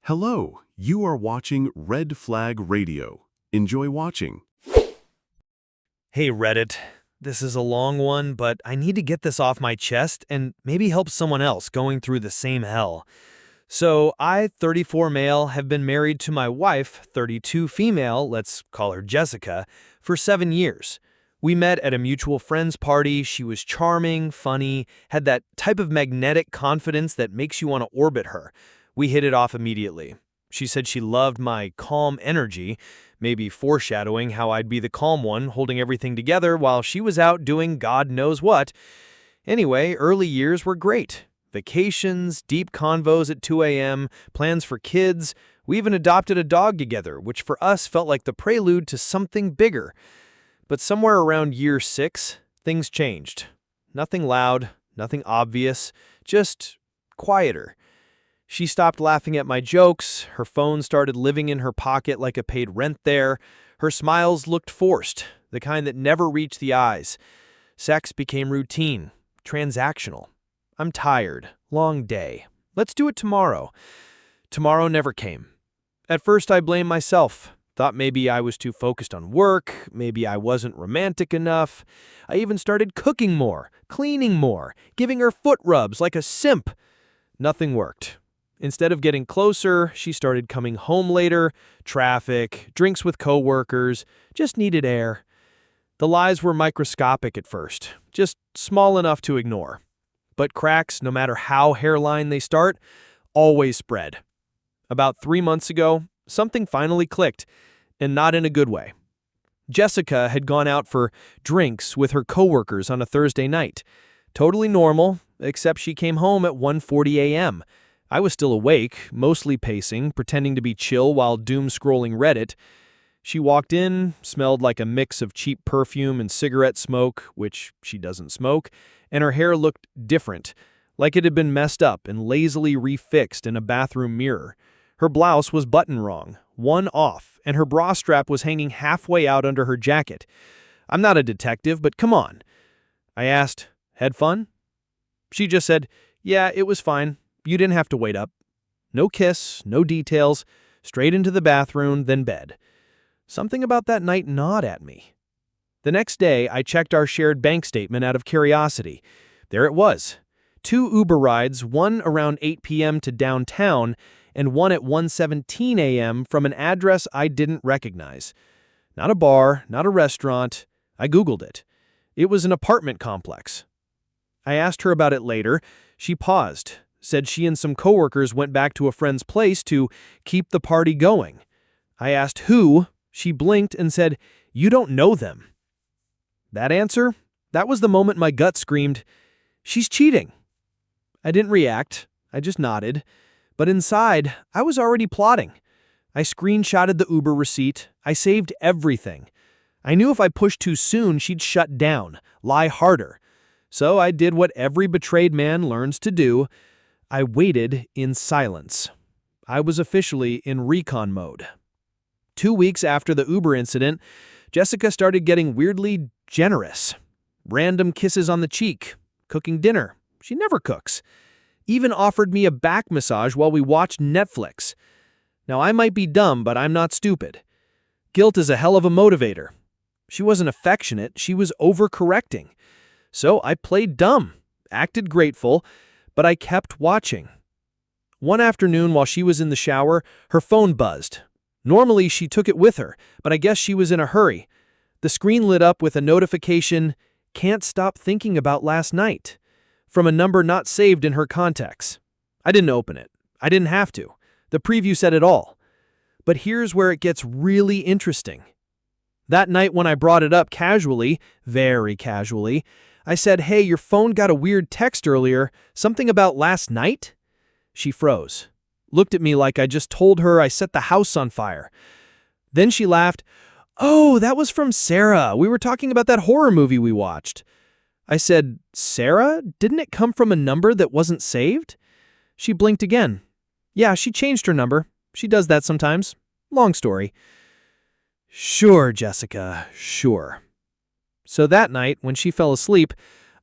Hello, you are watching Red Flag Radio. Enjoy watching. Hey Reddit, this is a long one, but I need to get this off my chest and maybe help someone else going through the same hell. So I, 34 male, have been married to my wife, 32 female, let's call her Jessica, for 7 years. We met at a mutual friend's party. She was charming, funny, had that type of magnetic confidence that makes you want to orbit her. We hit it off immediately. She said she loved my calm energy, maybe foreshadowing how I'd be the calm one holding everything together while she was out doing God knows what. Anyway, early years were great. Vacations, deep convos at 2 a.m., plans for kids. We even adopted a dog together, which for us felt like the prelude to something bigger. But somewhere around year 6, things changed. Nothing loud, nothing obvious, just quieter. She stopped laughing at my jokes, her phone started living in her pocket like a paid rent there, her smiles looked forced, the kind that never reached the eyes. Sex became routine, transactional. I'm tired, long day. Let's do it tomorrow. Tomorrow never came. At first I blamed myself, thought maybe I was too focused on work, maybe I wasn't romantic enough. I even started cooking more, cleaning more, giving her foot rubs like a simp. Nothing worked. Instead of getting closer, she started coming home later, traffic, drinks with coworkers, just needed air. The lies were microscopic at first, just small enough to ignore. But cracks, no matter how hairline they start, always spread. About 3 months ago, something finally clicked, and not in a good way. Jessica had gone out for drinks with her coworkers on a Thursday night. Totally normal, except she came home at 1:40 a.m., I was still awake, mostly pacing, pretending to be chill while doom-scrolling Reddit. She walked in, smelled like a mix of cheap perfume and cigarette smoke, which she doesn't smoke, and her hair looked different, like it had been messed up and lazily refixed in a bathroom mirror. Her blouse was buttoned wrong, one off, and her bra strap was hanging halfway out under her jacket. I'm not a detective, but come on. I asked, "Had fun?" She just said, "Yeah, it was fine. You didn't have to wait up." No kiss, no details, straight into the bathroom, then bed. Something about that night gnawed at me. The next day, I checked our shared bank statement out of curiosity. There it was. 2 Uber rides, one around 8 p.m. to downtown, and one at 1:17 a.m. from an address I didn't recognize. Not a bar, not a restaurant. I Googled it. It was an apartment complex. I asked her about it later. She paused. Said she and some coworkers went back to a friend's place to keep the party going. I asked who. She blinked and said, "You don't know them." That answer? That was the moment my gut screamed, "She's cheating." I didn't react. I just nodded. But inside, I was already plotting. I screenshotted the Uber receipt. I saved everything. I knew if I pushed too soon, she'd shut down, lie harder. So I did what every betrayed man learns to do. I waited in silence. I was officially in recon mode. 2 weeks after the Uber incident, Jessica started getting weirdly generous. Random kisses on the cheek, cooking dinner. She never cooks. Even offered me a back massage while we watched Netflix. Now, I might be dumb, but I'm not stupid. Guilt is a hell of a motivator. She wasn't affectionate, she was overcorrecting. So I played dumb, acted grateful, but I kept watching. One afternoon while she was in the shower, her phone buzzed. Normally she took it with her, but I guess she was in a hurry. The screen lit up with a notification, "Can't stop thinking about last night," from a number not saved in her contacts. I didn't open it. I didn't have to. The preview said it all. But here's where it gets really interesting. That night when I brought it up casually, very casually, I said, "Hey, your phone got a weird text earlier, something about last night?" She froze, looked at me like I just told her I set the house on fire. Then she laughed, "Oh, that was from Sarah. We were talking about that horror movie we watched." I said, "Sarah? Didn't it come from a number that wasn't saved?" She blinked again. "Yeah, she changed her number. She does that sometimes. Long story." "Sure, Jessica, sure." So that night, when she fell asleep,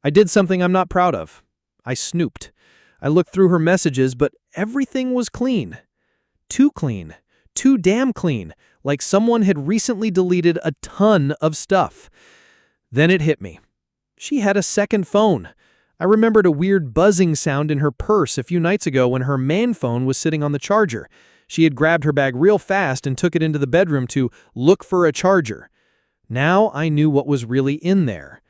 I did something I'm not proud of. I snooped. I looked through her messages, but everything was clean. too clean, too damn clean, like someone had recently deleted a ton of stuff. Then it hit me. She had a second phone. I remembered a weird buzzing sound in her purse a few nights ago when her main phone was sitting on the charger. She had grabbed her bag real fast and took it into the bedroom to look for a charger. Now I knew what was really in there.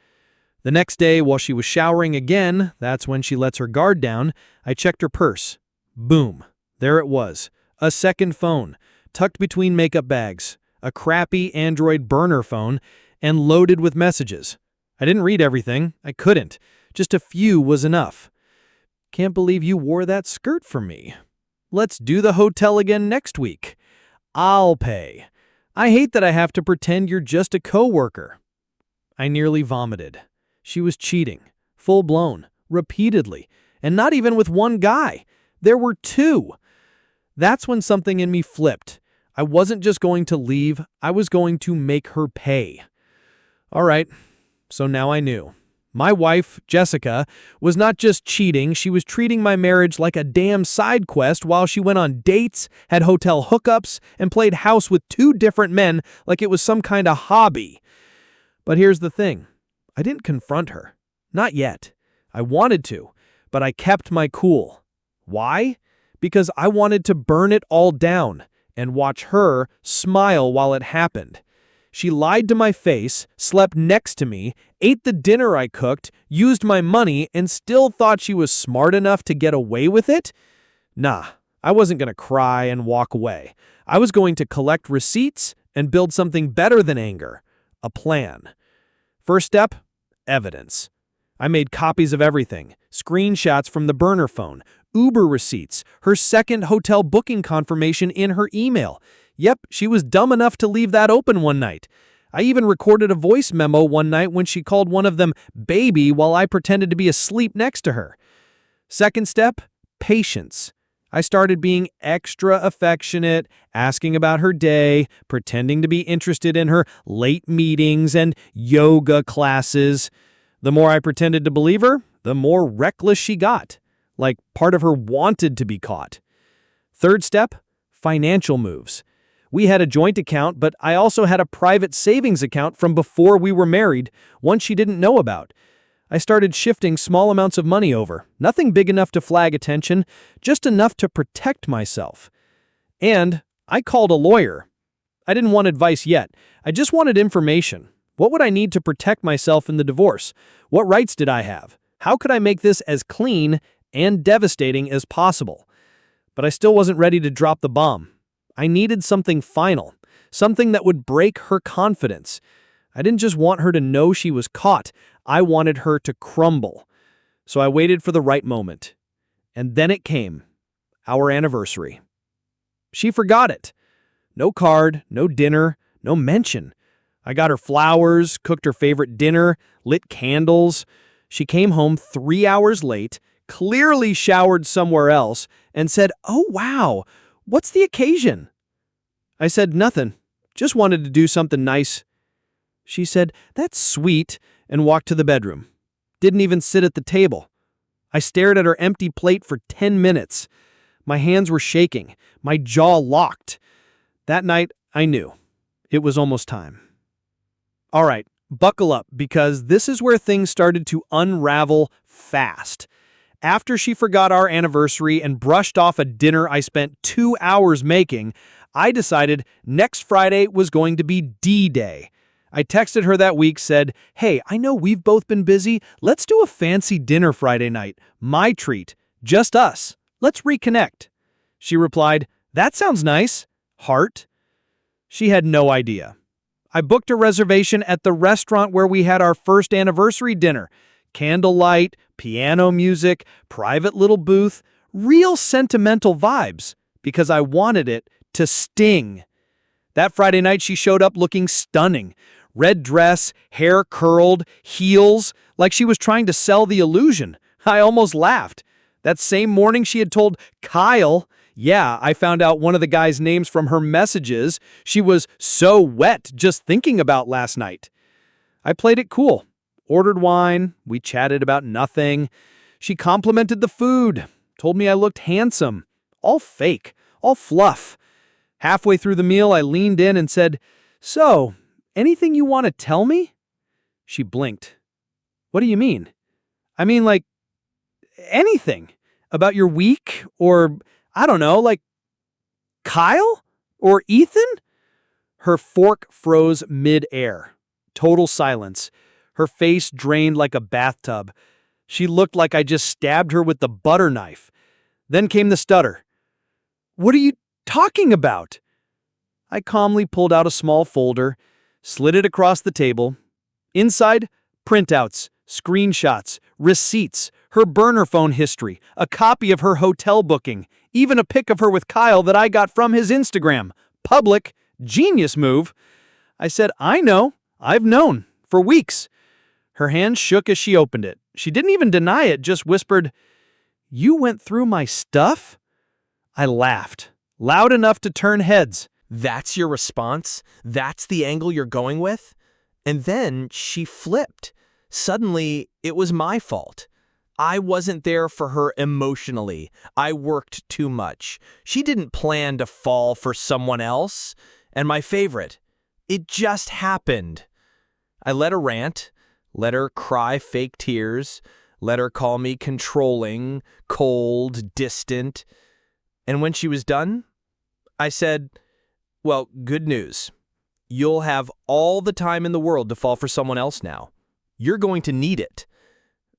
The next day, while she was showering again, that's when she lets her guard down, I checked her purse. Boom. There it was. A second phone, tucked between makeup bags, a crappy Android burner phone, and loaded with messages. I didn't read everything. I couldn't. Just a few was enough. Can't believe you wore that skirt for me. Let's do the hotel again next week. I'll pay. I hate that I have to pretend you're just a coworker. I nearly vomited. She was cheating, full-blown, repeatedly, and not even with one guy. There were two. That's when something in me flipped. I wasn't just going to leave, I was going to make her pay. All right, so now I knew. My wife, Jessica, was not just cheating, she was treating my marriage like a damn side quest while she went on dates, had hotel hookups, and played house with two different men like it was some kind of hobby. But here's the thing. I didn't confront her. Not yet. I wanted to, but I kept my cool. Why? Because I wanted to burn it all down and watch her smile while it happened. She lied to my face, slept next to me, ate the dinner I cooked, used my money, and still thought she was smart enough to get away with it? Nah, I wasn't going to cry and walk away. I was going to collect receipts and build something better than anger. A plan. First step, evidence. I made copies of everything, screenshots from the burner phone, Uber receipts, her second hotel booking confirmation in her email. Yep, she was dumb enough to leave that open one night. I even recorded a voice memo one night when she called one of them baby while I pretended to be asleep next to her. Second step, patience. I started being extra affectionate, asking about her day, pretending to be interested in her late meetings and yoga classes. The more I pretended to believe her, the more reckless she got. Like part of her wanted to be caught. Third step, financial moves. We had a joint account, but I also had a private savings account from before we were married, one she didn't know about. I started shifting small amounts of money over, nothing big enough to flag attention, just enough to protect myself. And I called a lawyer. I didn't want advice yet. I just wanted information. What would I need to protect myself in the divorce? What rights did I have? How could I make this as clean and devastating as possible? But I still wasn't ready to drop the bomb. I needed something final, something that would break her confidence. I didn't just want her to know she was caught. I wanted her to crumble. So I waited for the right moment. And then it came. Our anniversary. She forgot it. No card, no dinner, no mention. I got her flowers, cooked her favorite dinner, lit candles. She came home 3 hours late, clearly showered somewhere else, and said, "Oh, wow, what's the occasion?" I said, "Nothing. Just wanted to do something nice." She said, "That's sweet," and walked to the bedroom. Didn't even sit at the table. I stared at her empty plate for 10 minutes. My hands were shaking, my jaw locked. That night, I knew. It was almost time. All right, buckle up, because this is where things started to unravel fast. After she forgot our anniversary and brushed off a dinner I spent 2 hours making, I decided next Friday was going to be D-Day. I texted her that week, said, "Hey, I know we've both been busy. Let's do a fancy dinner Friday night. My treat. Just us. Let's reconnect." She replied, "That sounds nice. Heart." She had no idea. I booked a reservation at the restaurant where we had our first anniversary dinner. Candlelight, piano music, private little booth, real sentimental vibes, because I wanted it to sting. That Friday night she showed up looking stunning. Red dress, hair curled, heels, like she was trying to sell the illusion. I almost laughed. That same morning she had told Kyle, yeah, I found out one of the guy's names from her messages, she was so wet just thinking about last night. I played it cool. Ordered wine, we chatted about nothing. She complimented the food, told me I looked handsome. All fake, all fluff. Halfway through the meal, I leaned in and said, "So, anything you want to tell me?" She blinked. "What do you mean?" "I mean, like, anything. About your week, or, I don't know, like, Kyle? Or Ethan?" Her fork froze mid-air. Total silence. Her face drained like a bathtub. She looked like I just stabbed her with the butter knife. Then came the stutter. "What are you talking about?" I calmly pulled out a small folder, slid it across the table. Inside, printouts, screenshots, receipts, her burner phone history, a copy of her hotel booking, even a pic of her with Kyle that I got from his Instagram. Public. Genius move. I said, "I know. I've known. For weeks." Her hand shook as she opened it. She didn't even deny it, just whispered, "You went through my stuff?" I laughed, loud enough to turn heads. That's your response? That's the angle you're going with? And then she flipped. Suddenly, it was my fault. I wasn't there for her emotionally. I worked too much. She didn't plan to fall for someone else. And my favorite, it just happened. I let her rant, let her cry fake tears, let her call me controlling, cold, distant. And when she was done, I said, "Well, good news. You'll have all the time in the world to fall for someone else now. You're going to need it."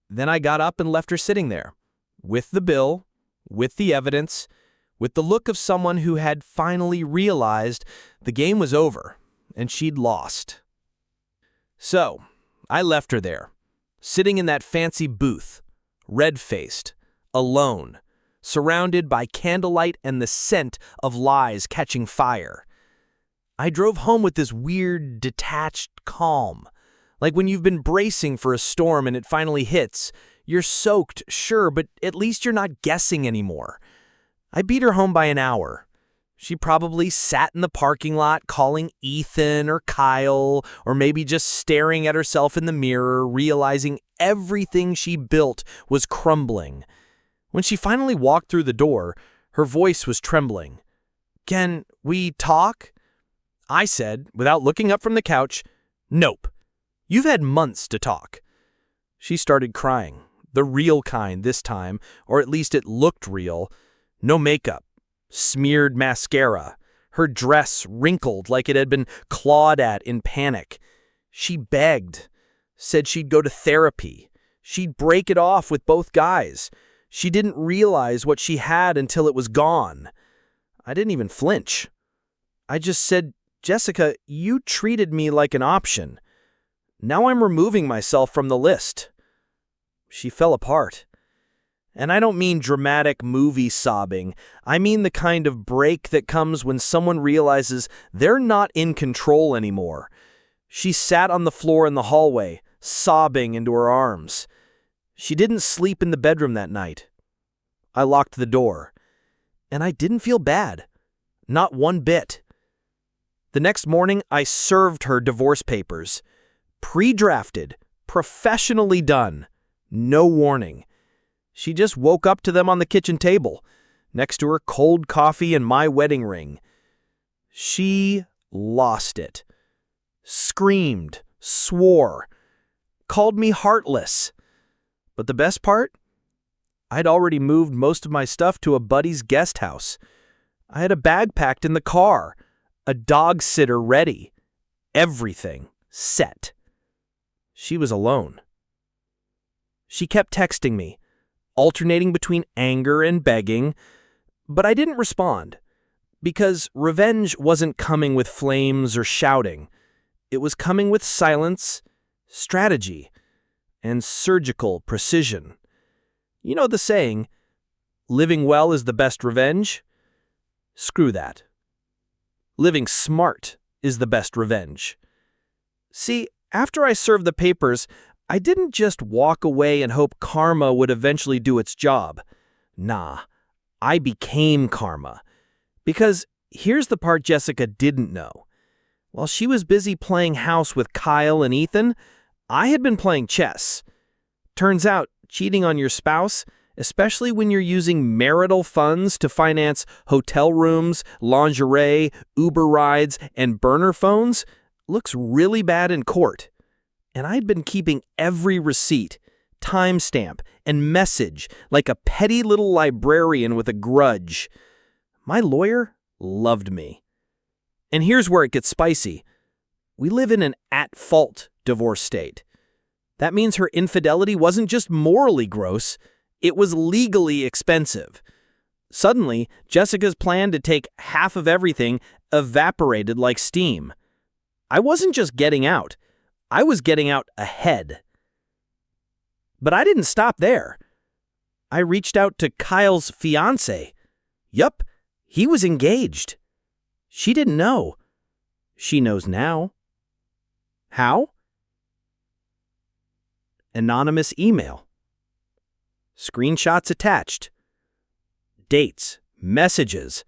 Then I got up and left her sitting there, with the bill, with the evidence, with the look of someone who had finally realized the game was over and she'd lost. So, I left her there, sitting in that fancy booth, red-faced, alone, surrounded by candlelight and the scent of lies catching fire. I drove home with this weird, detached calm. Like when you've been bracing for a storm and it finally hits. You're soaked, sure, but at least you're not guessing anymore. I beat her home by an hour. She probably sat in the parking lot calling Ethan or Kyle, or maybe just staring at herself in the mirror, realizing everything she built was crumbling. When she finally walked through the door, her voice was trembling. "Can we talk?" I said, without looking up from the couch, "Nope. You've had months to talk." She started crying, the real kind this time, or at least it looked real. No makeup, smeared mascara, her dress wrinkled like it had been clawed at in panic. She begged, said she'd go to therapy. She'd break it off with both guys. She didn't realize what she had until it was gone. I didn't even flinch. I just said, "Jessica, you treated me like an option. Now I'm removing myself from the list." She fell apart. And I don't mean dramatic movie sobbing. I mean the kind of break that comes when someone realizes they're not in control anymore. She sat on the floor in the hallway, sobbing into her arms. She didn't sleep in the bedroom that night. I locked the door. And I didn't feel bad. Not one bit. The next morning, I served her divorce papers. Pre-drafted, professionally done. No warning. She just woke up to them on the kitchen table, next to her cold coffee and my wedding ring. She lost it. Screamed, swore, called me heartless. But the best part? I'd already moved most of my stuff to a buddy's guest house. I had a bag packed in the car, a dog sitter ready, everything set. She was alone. She kept texting me, alternating between anger and begging, but I didn't respond, because revenge wasn't coming with flames or shouting. It was coming with silence, strategy, and surgical precision. You know the saying, living well is the best revenge? Screw that. Living smart is the best revenge. See, after I served the papers, I didn't just walk away and hope karma would eventually do its job. Nah, I became karma. Because here's the part Jessica didn't know. While she was busy playing house with Kyle and Ethan, I had been playing chess. Turns out, cheating on your spouse especially when you're using marital funds to finance hotel rooms, lingerie, Uber rides, and burner phones, looks really bad in court. And I'd been keeping every receipt, timestamp, and message like a petty little librarian with a grudge. My lawyer loved me. And here's where it gets spicy. We live in an at-fault divorce state. That means her infidelity wasn't just morally gross, it was legally expensive. Suddenly, Jessica's plan to take half of everything evaporated like steam. I wasn't just getting out, I was getting out ahead. But I didn't stop there. I reached out to Kyle's fiancé. Yup, he was engaged. She didn't know. She knows now. How? Anonymous email. Screenshots attached. Dates, messages.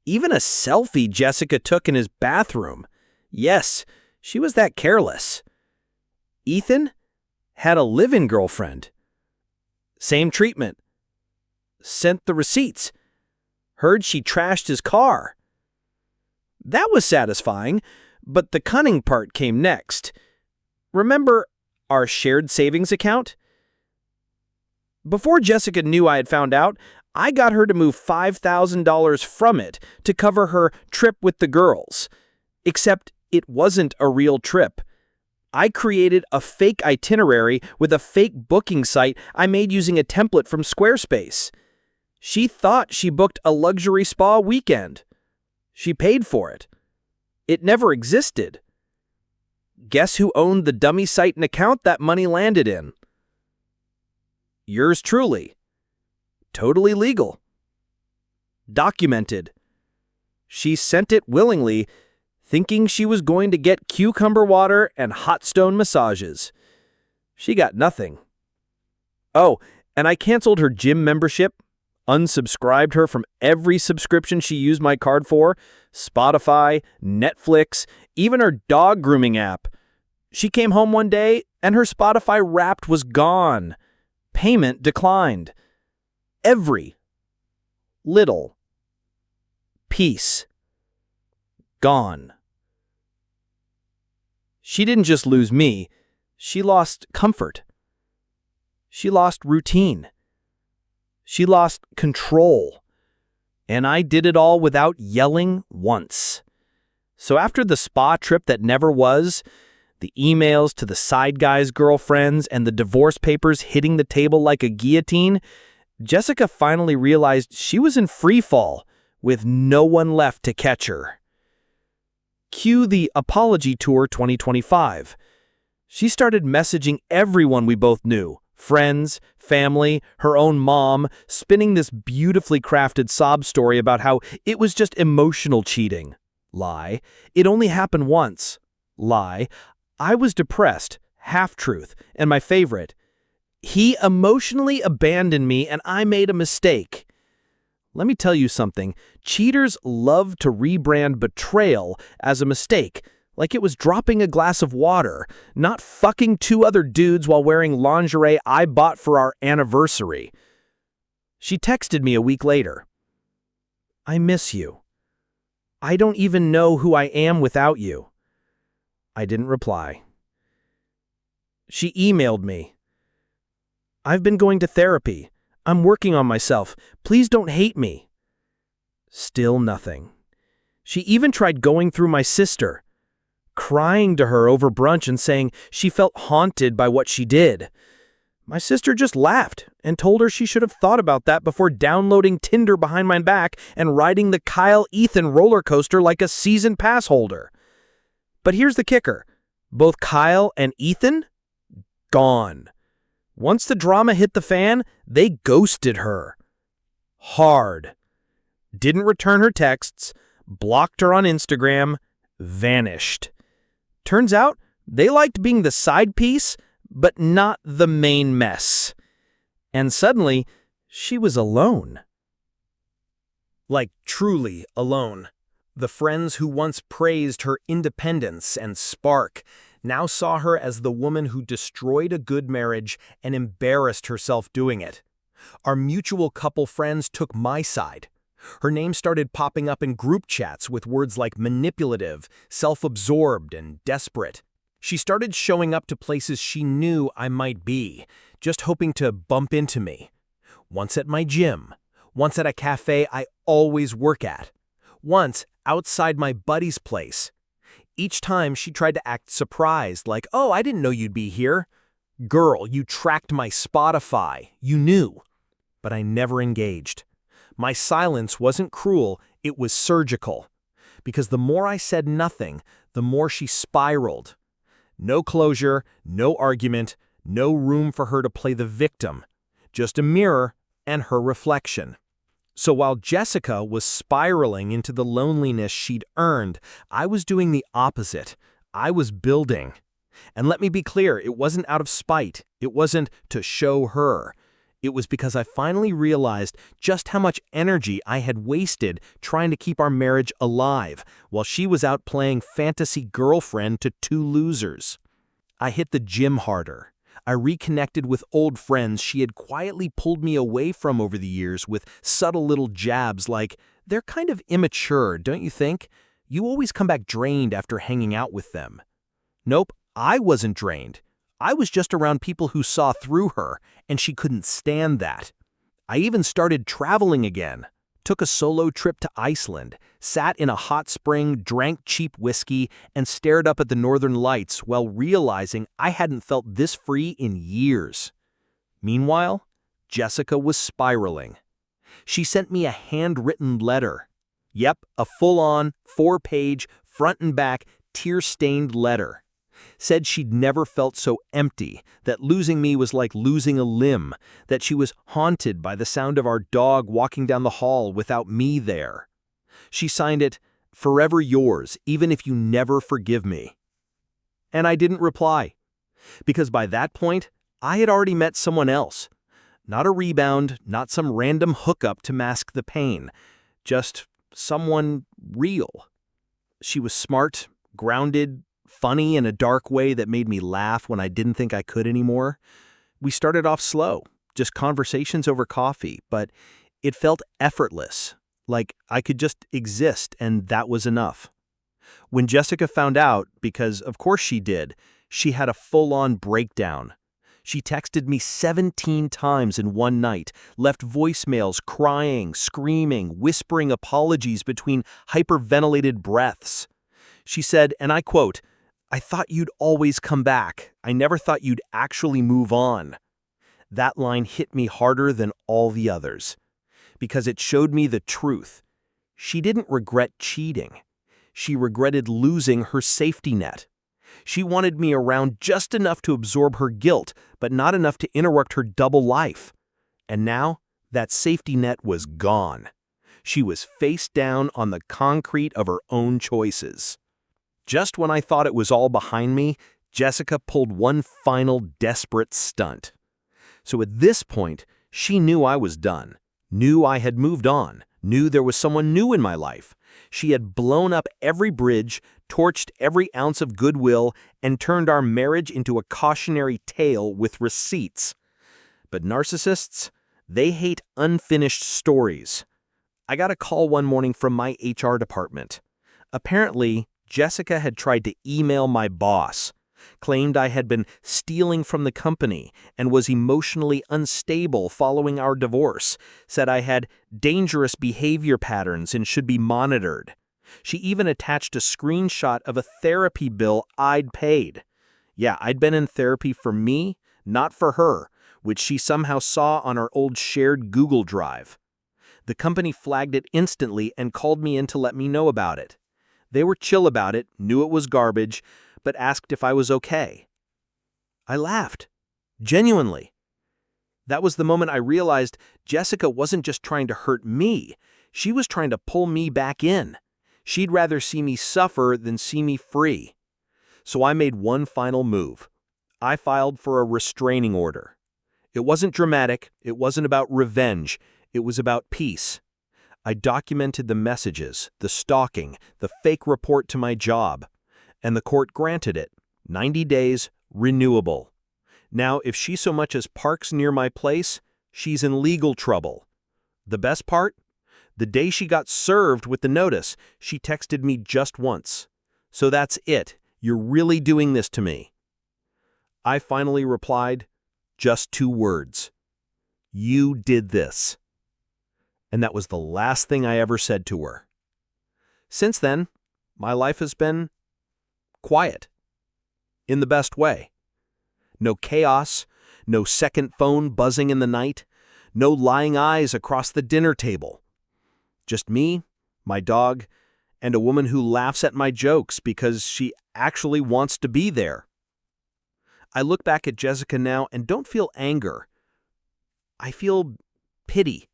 Even a selfie Jessica took in his bathroom. Yes, she was that careless. Ethan had a live-in girlfriend. Same treatment. Sent the receipts. Heard she trashed his car. That was satisfying, but the cunning part came next. Remember our shared savings account? Before Jessica knew I had found out, I got her to move $5,000 from it to cover her trip with the girls. Except it wasn't a real trip. I created a fake itinerary with a fake booking site I made using a template from Squarespace. She thought she booked a luxury spa weekend. She paid for it. It never existed. Guess who owned the dummy site and account that money landed in? Yours truly. Totally legal. Documented. She sent it willingly, thinking she was going to get cucumber water and hot stone massages. She got nothing. Oh, and I canceled her gym membership, unsubscribed her from every subscription she used my card for, Spotify, Netflix, even her dog grooming app. She came home one day and her Spotify Wrapped was gone. Payment declined. Every little piece gone. She didn't just lose me, she lost comfort. She lost routine. She lost control. And I did it all without yelling once. So after the spa trip that never was, the emails to the side guy's girlfriends, and the divorce papers hitting the table like a guillotine, Jessica finally realized she was in free fall, with no one left to catch her. Cue the Apology Tour 2025. She started messaging everyone we both knew, friends, family, her own mom, spinning this beautifully crafted sob story about how it was just emotional cheating. Lie. It only happened once. Lie. I was depressed. Half-truth. And my favorite. He emotionally abandoned me and I made a mistake. Let me tell you something. Cheaters love to rebrand betrayal as a mistake, like it was dropping a glass of water, not fucking two other dudes while wearing lingerie I bought for our anniversary. She texted me a week later. I miss you. I don't even know who I am without you. I didn't reply. She emailed me. I've been going to therapy. I'm working on myself. Please don't hate me. Still nothing. She even tried going through my sister, crying to her over brunch and saying she felt haunted by what she did. My sister just laughed and told her she should have thought about that before downloading Tinder behind my back and riding the Kyle-Ethan roller coaster like a season pass holder. But here's the kicker. Both Kyle and Ethan, gone. Once the drama hit the fan, they ghosted her. Hard. Didn't return her texts, blocked her on Instagram, vanished. Turns out, they liked being the side piece, but not the main mess. And suddenly, she was alone. Like truly alone. The friends who once praised her independence and spark now saw her as the woman who destroyed a good marriage and embarrassed herself doing it. Our mutual couple friends took my side. Her name started popping up in group chats with words like manipulative, self-absorbed, and desperate. She started showing up to places she knew I might be, just hoping to bump into me. Once at my gym, once at a cafe I always work at, once outside my buddy's place. Each time she tried to act surprised, like, "Oh, I didn't know you'd be here." "Girl, you tracked my Spotify. You knew." But I never engaged. My silence wasn't cruel, it was surgical. Because the more I said nothing, the more she spiraled. No closure, no argument, no room for her to play the victim. Just a mirror and her reflection. So while Jessica was spiraling into the loneliness she'd earned, I was doing the opposite. I was building. And let me be clear, it wasn't out of spite. It wasn't to show her. It was because I finally realized just how much energy I had wasted trying to keep our marriage alive, while she was out playing fantasy girlfriend to two losers. I hit the gym harder. I reconnected with old friends she had quietly pulled me away from over the years with subtle little jabs like, "They're kind of immature, don't you think? You always come back drained after hanging out with them." Nope, I wasn't drained. I was just around people who saw through her, and she couldn't stand that. I even started traveling again. Took a solo trip to Iceland, sat in a hot spring, drank cheap whiskey, and stared up at the northern lights while realizing I hadn't felt this free in years. Meanwhile, Jessica was spiraling. She sent me a handwritten letter. Yep, a full-on, 4-page, front and back, tear-stained letter. Said she'd never felt so empty, that losing me was like losing a limb, that she was haunted by the sound of our dog walking down the hall without me there. She signed it, "Forever yours, even if you never forgive me." And I didn't reply, because by that point, I had already met someone else. Not a rebound, not some random hookup to mask the pain, just someone real. She was smart, grounded, funny in a dark way that made me laugh when I didn't think I could anymore. We started off slow, just conversations over coffee, but it felt effortless, like I could just exist and that was enough. When Jessica found out, because of course she did, she had a full-on breakdown. She texted me 17 times in one night, left voicemails crying, screaming, whispering apologies between hyperventilated breaths. She said, and I quote, "I thought you'd always come back. I never thought you'd actually move on." That line hit me harder than all the others, because it showed me the truth. She didn't regret cheating. She regretted losing her safety net. She wanted me around just enough to absorb her guilt, but not enough to interrupt her double life. And now, that safety net was gone. She was face down on the concrete of her own choices. Just when I thought it was all behind me, Jessica pulled one final desperate stunt. So at this point, she knew I was done, knew I had moved on, knew there was someone new in my life. She had blown up every bridge, torched every ounce of goodwill, and turned our marriage into a cautionary tale with receipts. But narcissists, they hate unfinished stories. I got a call one morning from my HR department. Apparently, Jessica had tried to email my boss, claimed I had been stealing from the company and was emotionally unstable following our divorce, said I had dangerous behavior patterns and should be monitored. She even attached a screenshot of a therapy bill I'd paid. Yeah, I'd been in therapy for me, not for her, which she somehow saw on our old shared Google Drive. The company flagged it instantly and called me in to let me know about it. They were chill about it, knew it was garbage, but asked if I was okay. I laughed. Genuinely. That was the moment I realized Jessica wasn't just trying to hurt me. She was trying to pull me back in. She'd rather see me suffer than see me free. So I made one final move. I filed for a restraining order. It wasn't dramatic. It wasn't about revenge. It was about peace. I documented the messages, the stalking, the fake report to my job, and the court granted it. 90 days, renewable. Now, if she so much as parks near my place, She's in legal trouble. The best part? The day she got served with the notice, she texted me just once. So that's it. You're really doing this to me. I finally replied, just 2 words. You did this. And that was the last thing I ever said to her. Since then, my life has been quiet. In the best way. No chaos, no second phone buzzing in the night, no lying eyes across the dinner table. Just me, my dog, and a woman who laughs at my jokes because she actually wants to be there. I look back at Jessica now and don't feel anger. I feel pity.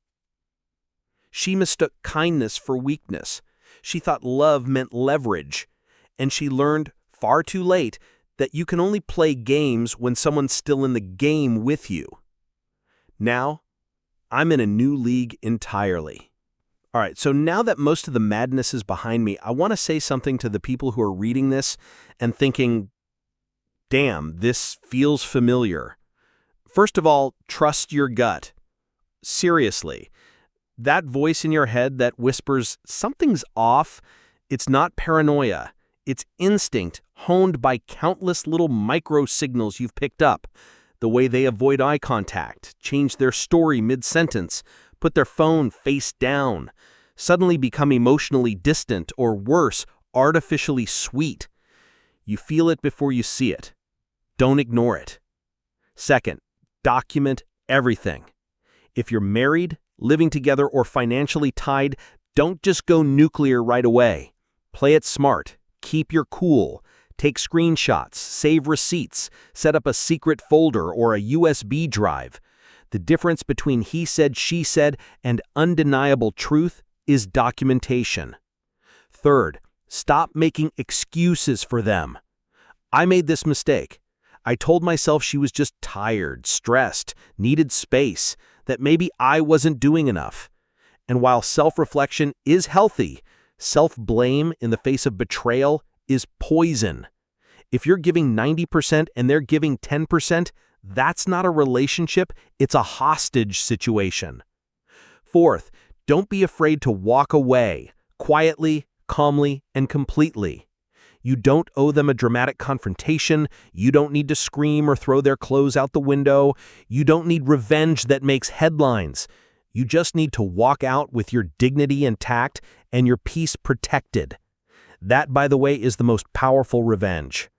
She mistook kindness for weakness. She thought love meant leverage, and she learned far too late that you can only play games when someone's still in the game with you. Now, I'm in a new league entirely. All right, so now that most of the madness is behind me, I want to say something to the people who are reading this and thinking, damn, this feels familiar. First of all, trust your gut. Seriously. That voice in your head that whispers, something's off, it's not paranoia. It's instinct honed by countless little micro signals you've picked up. The way they avoid eye contact, change their story mid-sentence, put their phone face down, suddenly become emotionally distant or worse, artificially sweet. You feel it before you see it. Don't ignore it. Second, document everything. If you're married, living together, or financially tied, don't just go nuclear right away. Play it smart. Keep your cool. Take screenshots, save receipts, set up a secret folder or a USB drive. The difference between he said, she said, and undeniable truth is documentation. Third, stop making excuses for them. I made this mistake. I told myself she was just tired, stressed, needed space, that maybe I wasn't doing enough. And while self-reflection is healthy, self-blame in the face of betrayal is poison. If you're giving 90% and they're giving 10%, that's not a relationship, it's a hostage situation. Fourth, don't be afraid to walk away, quietly, calmly, and completely. You don't owe them a dramatic confrontation. You don't need to scream or throw their clothes out the window. You don't need revenge that makes headlines. You just need to walk out with your dignity intact and your peace protected. That, by the way, is the most powerful revenge.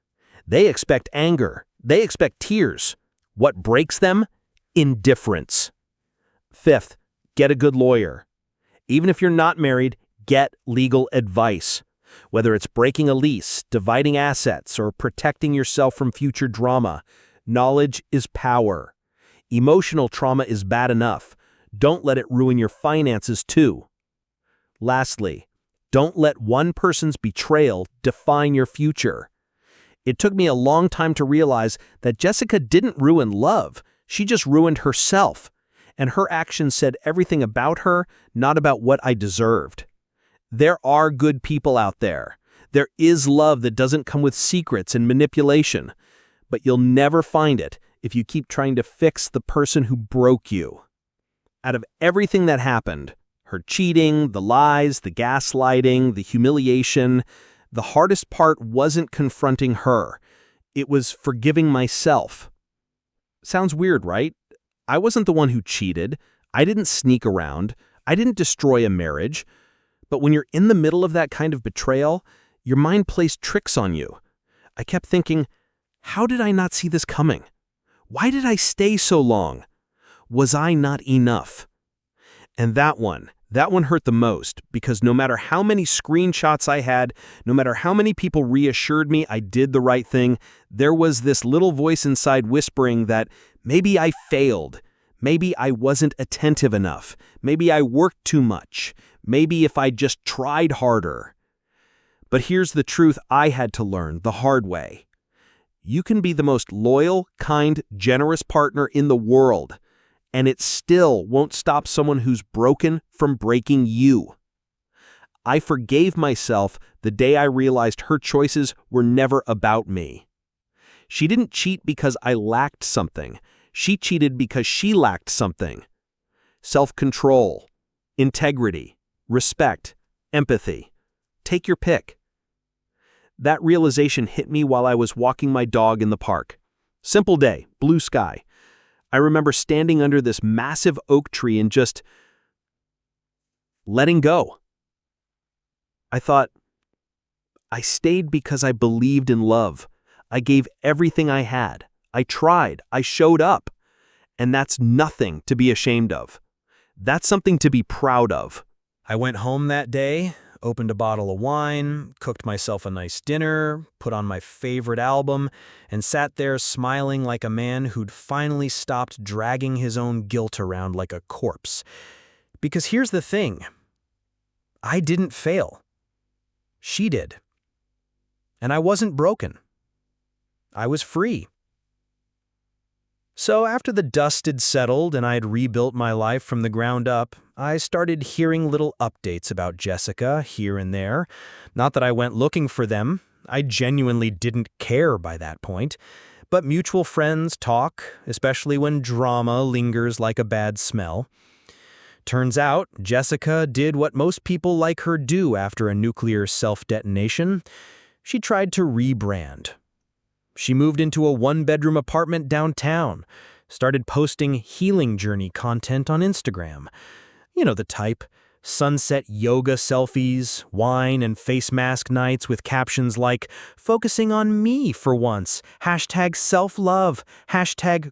They expect anger. They expect tears. What breaks them? Indifference. Fifth, get a good lawyer. Even if you're not married, get legal advice. Whether it's breaking a lease, dividing assets, or protecting yourself from future drama, knowledge is power. Emotional trauma is bad enough. Don't let it ruin your finances too. Lastly, don't let one person's betrayal define your future. It took me a long time to realize that Jessica didn't ruin love. She just ruined herself. And her actions said everything about her, not about what I deserved. There are good people out there. There is love that doesn't come with secrets and manipulation. But you'll never find it if you keep trying to fix the person who broke you. Out of everything that happened, her cheating, the lies, the gaslighting, the humiliation, the hardest part wasn't confronting her. It was forgiving myself. Sounds weird, right? I wasn't the one who cheated. I didn't sneak around. I didn't destroy a marriage. But when you're in the middle of that kind of betrayal, your mind plays tricks on you. I kept thinking, how did I not see this coming? Why did I stay so long? Was I not enough? And that one hurt the most because no matter how many screenshots I had, no matter how many people reassured me I did the right thing, there was this little voice inside whispering that maybe I failed. Maybe I wasn't attentive enough. Maybe I worked too much. Maybe if I just tried harder. But here's the truth I had to learn the hard way. You can be the most loyal, kind, generous partner in the world, and it still won't stop someone who's broken from breaking you. I forgave myself the day I realized her choices were never about me. She didn't cheat because I lacked something. She cheated because she lacked something: self-control, integrity, respect, empathy. Take your pick. That realization hit me while I was walking my dog in the park. Simple day, blue sky. I remember standing under this massive oak tree and just letting go. I thought, I stayed because I believed in love. I gave everything I had. I tried. I showed up. And that's nothing to be ashamed of. That's something to be proud of. I went home that day, opened a bottle of wine, cooked myself a nice dinner, put on my favorite album, and sat there smiling like a man who'd finally stopped dragging his own guilt around like a corpse. Because here's the thing. I didn't fail. She did. And I wasn't broken. I was free. So after the dust had settled and I had rebuilt my life from the ground up, I started hearing little updates about Jessica here and there. Not that I went looking for them. I genuinely didn't care by that point. But mutual friends talk, especially when drama lingers like a bad smell. Turns out, Jessica did what most people like her do after a nuclear self-detonation. She tried to rebrand. She moved into a one-bedroom apartment downtown, started posting healing journey content on Instagram. You know the type: sunset yoga selfies, wine and face mask nights with captions like, "Focusing on me for once," #self-love,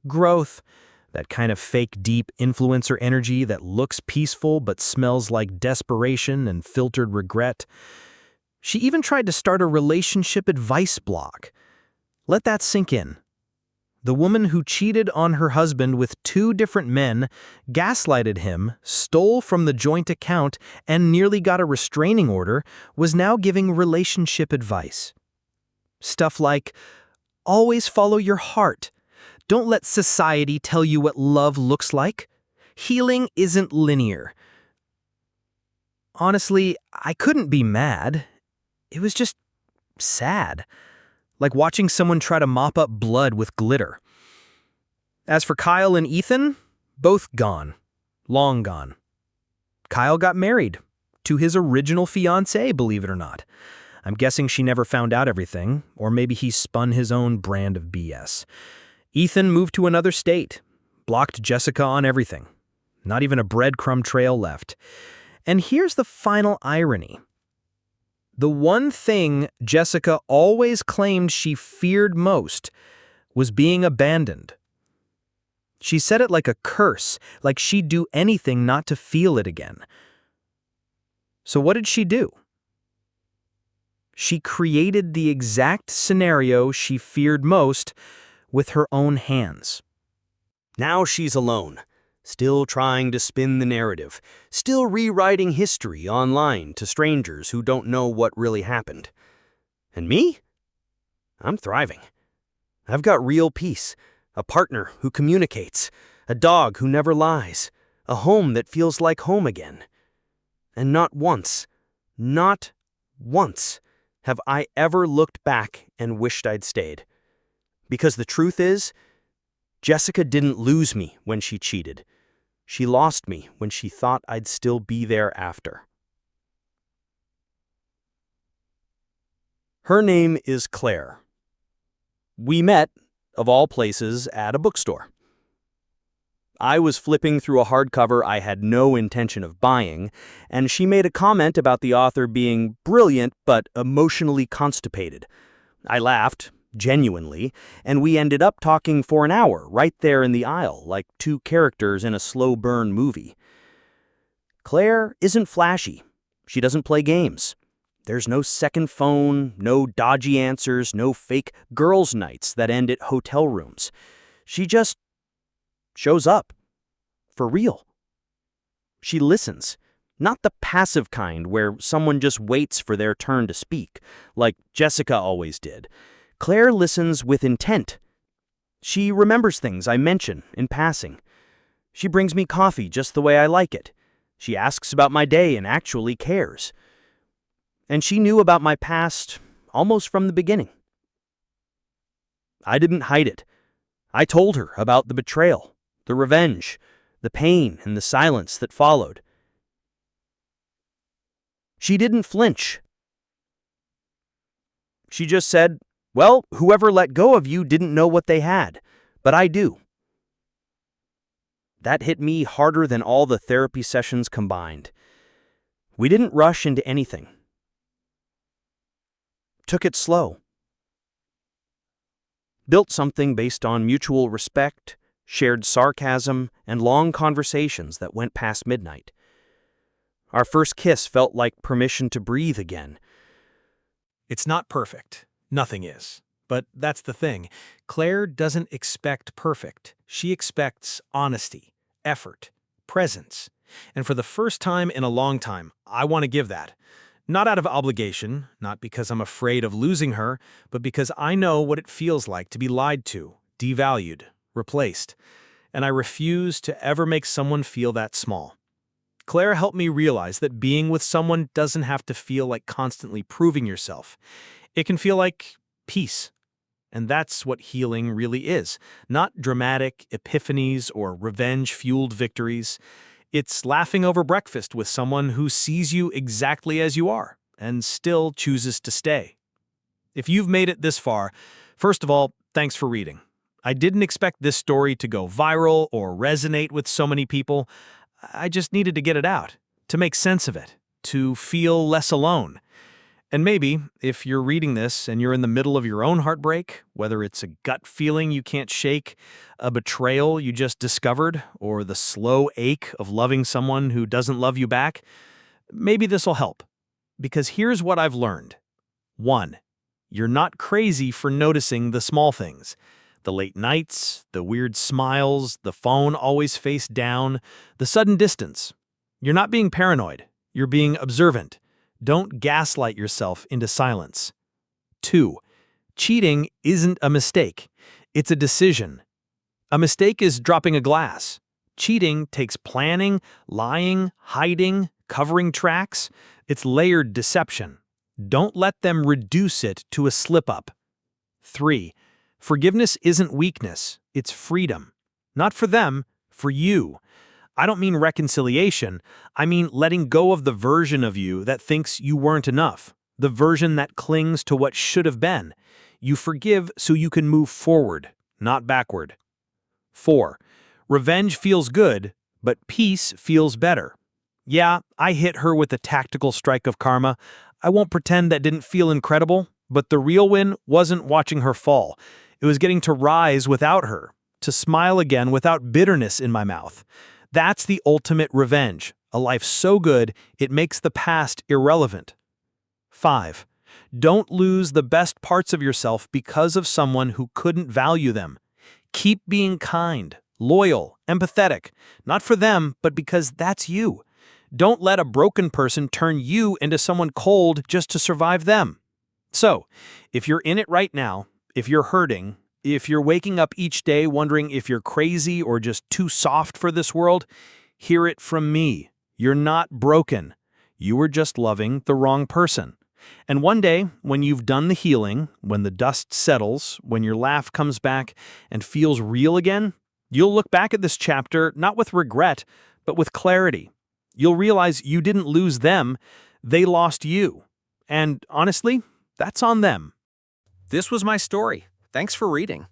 #growth. That kind of fake deep influencer energy that looks peaceful but smells like desperation and filtered regret. She even tried to start a relationship advice blog. Let that sink in. The woman who cheated on her husband with 2 different men, gaslighted him, stole from the joint account, and nearly got a restraining order, was now giving relationship advice. Stuff like, always follow your heart. Don't let society tell you what love looks like. Healing isn't linear. Honestly, I couldn't be mad. It was just sad. Like watching someone try to mop up blood with glitter. As for Kyle and Ethan, both gone. Long gone. Kyle got married to his original fiancée, believe it or not. I'm guessing she never found out everything, or maybe he spun his own brand of BS. Ethan moved to another state, blocked Jessica on everything. Not even a breadcrumb trail left. And here's the final irony. The one thing Jessica always claimed she feared most was being abandoned. She said it like a curse, like she'd do anything not to feel it again. So what did she do? She created the exact scenario she feared most with her own hands. Now she's alone, still trying to spin the narrative, still rewriting history online to strangers who don't know what really happened. And me? I'm thriving. I've got real peace, a partner who communicates, a dog who never lies, a home that feels like home again. And not once have I ever looked back and wished I'd stayed. Because the truth is, Jessica didn't lose me when she cheated. She lost me when she thought I'd still be there after. Her name is Claire. We met, of all places, at a bookstore. I was flipping through a hardcover I had no intention of buying, and she made a comment about the author being brilliant but emotionally constipated. I laughed, genuinely, and we ended up talking for an hour right there in the aisle, like 2 characters in a slow-burn movie. Claire isn't flashy. She doesn't play games. There's no second phone, no dodgy answers, no fake girls' nights that end at hotel rooms. She just shows up. For real. She listens. Not the passive kind where someone just waits for their turn to speak, like Jessica always did. Claire listens with intent. She remembers things I mention in passing. She brings me coffee just the way I like it. She asks about my day and actually cares. And she knew about my past almost from the beginning. I didn't hide it. I told her about the betrayal, the revenge, the pain, and the silence that followed. She didn't flinch. She just said, "Well, whoever let go of you didn't know what they had, but I do." That hit me harder than all the therapy sessions combined. We didn't rush into anything. Took it slow. Built something based on mutual respect, shared sarcasm, and long conversations that went past midnight. Our first kiss felt like permission to breathe again. It's not perfect. Nothing is. But that's the thing. Claire doesn't expect perfect. She expects honesty, effort, presence. And for the first time in a long time, I want to give that. Not out of obligation, not because I'm afraid of losing her, but because I know what it feels like to be lied to, devalued, replaced. And I refuse to ever make someone feel that small. Claire helped me realize that being with someone doesn't have to feel like constantly proving yourself. It can feel like peace. And that's what healing really is. Not dramatic epiphanies or revenge-fueled victories. It's laughing over breakfast with someone who sees you exactly as you are and still chooses to stay. If you've made it this far, first of all, thanks for reading. I didn't expect this story to go viral or resonate with so many people. I just needed to get it out, to make sense of it, to feel less alone. And maybe, if you're reading this and you're in the middle of your own heartbreak, whether it's a gut feeling you can't shake, a betrayal you just discovered, or the slow ache of loving someone who doesn't love you back, maybe this will help. Because here's what I've learned. 1. You're not crazy for noticing the small things. The late nights, the weird smiles, the phone always face down, the sudden distance. You're not being paranoid. You're being observant. Don't gaslight yourself into silence. 2. Cheating isn't a mistake. It's a decision. A mistake is dropping a glass. Cheating takes planning, lying, hiding, covering tracks. It's layered deception. Don't let them reduce it to a slip-up. 3. Forgiveness isn't weakness, it's freedom. Not for them, for you. I don't mean reconciliation, I mean letting go of the version of you that thinks you weren't enough, the version that clings to what should have been. You forgive so you can move forward, not backward. 4. Revenge feels good, but peace feels better. Yeah, I hit her with a tactical strike of karma. I won't pretend that didn't feel incredible, but the real win wasn't watching her fall. It was getting to rise without her, to smile again without bitterness in my mouth. That's the ultimate revenge, a life so good it makes the past irrelevant. 5. Don't lose the best parts of yourself because of someone who couldn't value them. Keep being kind, loyal, empathetic, not for them, but because that's you. Don't let a broken person turn you into someone cold just to survive them. So, if you're in it right now, if you're hurting, if you're waking up each day wondering if you're crazy or just too soft for this world, hear it from me. You're not broken. You were just loving the wrong person. And one day, when you've done the healing, when the dust settles, when your laugh comes back and feels real again, you'll look back at this chapter not with regret, but with clarity. You'll realize you didn't lose them, they lost you. And honestly, that's on them. This was my story. Thanks for reading.